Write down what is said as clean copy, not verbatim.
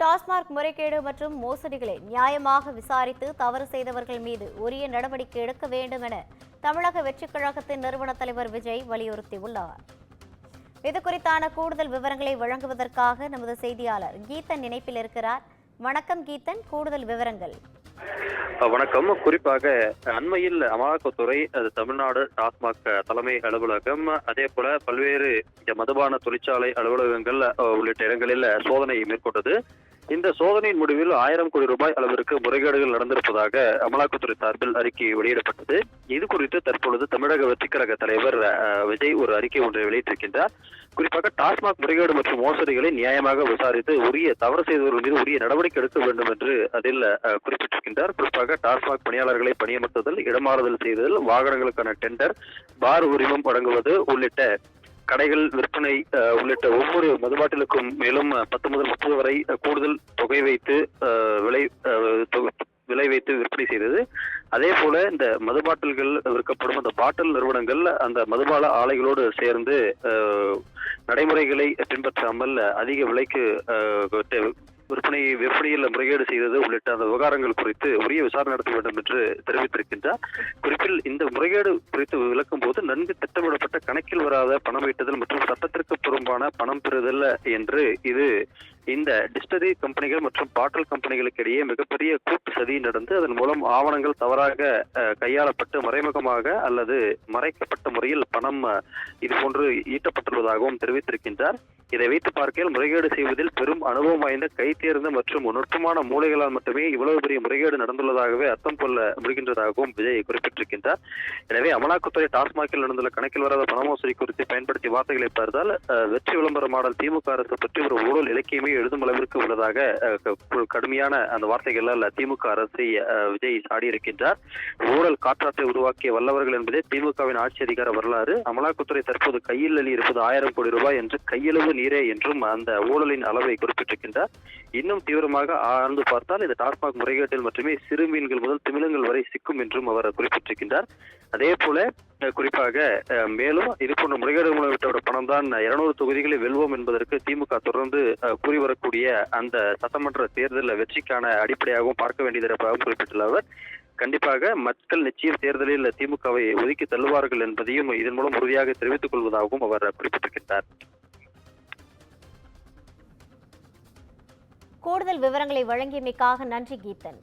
டாஸ்மாக் முறைகேடு மற்றும் மோசடிகளை நியாயமாக விசாரித்து தவறு செய்தவர்கள் மீது உரிய நடவடிக்கை எடுக்க வேண்டும் என தமிழக வெற்றிக் கழகத்தின் நிறுவன தலைவர் விஜய் வலியுறுத்தியுள்ளார். இதுகுறித்தான கூடுதல் விவரங்களை வழங்குவதற்காக நமது செய்தியாளர் கீதன் இணைப்பில் இருக்கிறார். வணக்கம் கீதன், கூடுதல் விவரங்கள். வணக்கம். குறிப்பாக அண்மையில் அமலாக்கத்துறை, தமிழ்நாடு டாஸ்மாக் தலைமை அலுவலகம், அதே போல பல்வேறு மதுபான தொழிற்சாலை அலுவலகங்கள் உள்ளிட்ட இடங்களில் சோதனை மேற்கொண்டது. இந்த சோதனையின் முடிவில் 1000 கோடி ரூபாய் அளவிற்கு முறைகேடுகள் நடந்திருப்பதாக அமலாக்கத்துறை சார்பில் அறிக்கை வெளியிடப்பட்டது. இது குறித்து தற்பொழுது தமிழக வெற்றிக் கழக தலைவர் விஜய் ஒரு அறிக்கை ஒன்றை வெளியிட்டிருக்கின்றார். குறிப்பாக டாஸ்மாக் முறைகேடு மற்றும் மோசடிகளை நியாயமாக விசாரித்து உரிய தவறு செய்தவர்கள் மீது உரிய நடவடிக்கை எடுக்க வேண்டும் என்று அதில் குறிப்பிட்டிருக்கின்றார். குறிப்பாக டாஸ்மாக் பணியாளர்களை பணியமர்த்துதல், இடமாறுதல் செய்தல், வாகனங்களுக்கான டெண்டர், பார் உரிமம் வழங்குவது உள்ளிட்ட கடைகள் விற்பனை உள்ளிட்ட ஒவ்வொரு மதுபாட்டிலுக்கும் மேலும் 10 முதல் 30 வரை கூடுதல் தொகை வைத்து விலை வைத்து விற்பனை செய்தது. அதே போல இந்த மதுபாட்டில்கள் விற்கப்படும் அந்த பாட்டில் நிறுவனங்கள் அந்த மதுபான ஆலைகளோடு சேர்ந்து நடைமுறைகளை பின்பற்றாமல் அதிக விலைக்கு விற்பனையில் முறைகேடு செய்தது உள்ளிட்ட அந்த விவகாரங்கள் குறித்து உரிய விசாரணை நடத்த வேண்டும் என்று தெரிவித்திருக்கின்றார். குறிப்பில் இந்த முறைகேடு குறித்து விளக்கும் போது நன்கு திட்டமிடப்பட்ட கணக்கில் வராத பணம் ஈட்டுதல் மற்றும் சட்டத்திற்கு புறம்பான பணம் பெறுதல் என்று இது இந்த டிஸ்டரி கம்பெனிகள் மற்றும் பாட்டில் கம்பெனிகளுக்கு இடையே மிகப்பெரிய கூட்டு சதி நடந்து அதன் மூலம் ஆவணங்கள் தவறாக கையாளப்பட்டு மறைமுகமாக அல்லது மறைக்கப்பட்ட முறையில் பணம் இது போன்று ஈட்டப்பட்டுள்ளதாகவும் தெரிவித்திருக்கின்றார். இதை வைத்து பார்க்கையில் முறைகேடு செய்வதில் பெரும் அனுபவம் வாய்ந்த கை தேர்ந்த மற்றும் நுட்பமான மூளைகளால் மட்டுமே இவ்வளவு பெரிய முறைகேடு நடந்துள்ளதாகவே அர்த்தம் கொள்ள முடிகின்றதாகவும் விஜய் குறிப்பிட்டிருக்கின்றார். எனவே அமலாக்கத்துறை டாஸ்மாகில் நடந்துள்ள கணக்கில் வராத பண மோசடி குறித்து பயன்படுத்திய வார்த்தைகளை பார்த்தால் வெற்றி விளம்பர மாடல் திமுக அரசு பற்றி ஒரு ஊழல் இலக்கியமே எழுதும் அளவிற்கு உள்ளதாக கடுமையான அந்த வார்த்தைகளால் திமுக அரசை விஜய் சாடியிருக்கின்றார். ஊழல் காற்றாற்றை உருவாக்கிய வல்லவர்கள் என்பதே திமுகவின் ஆட்சி அதிகார வரலாறு. அமலாக்கத்துறை தற்போது கையில் அள்ளி இருப்பது 1000 கோடி ரூபாய் என்று கையளவு நீரே என்றும் அந்த ஊழலின் அளவை குறிப்பிட்டிருக்கின்றார். இன்னும் தீவிரமாக ஆழ்ந்து பார்த்தால் இந்த டாஸ்மாக் முறைகேட்டில் மட்டுமே சிறு மீன்கள் முதல் திமிலங்கள் வரை சிக்கும் என்றும் அவர் குறிப்பிட்டிருக்கின்றார். அதே போல குறிப்பாக மேலும் இது போன்ற முறைகேடு விட்டோட பணம் தான் 200 தொகுதிகளை வெல்வோம் என்பதற்கு திமுக தொடர்ந்து கூறி வரக்கூடிய அந்த சட்டமன்ற தேர்தல் வெற்றிக்கான அடிப்படையாகவும் பார்க்க வேண்டியதாகவும் குறிப்பிட்டுள்ள அவர் கண்டிப்பாக மக்கள் நிச்சயம் தேர்தலில் திமுகவை ஒதுக்கி தள்ளுவார்கள் என்பதையும் இதன் மூலம் உறுதியாக தெரிவித்துக் கொள்வதாகவும் அவர் குறிப்பிட்டிருக்கிறார். கூடுதல் விவரங்களை வழங்கியமைக்காக நன்றி கீதன்.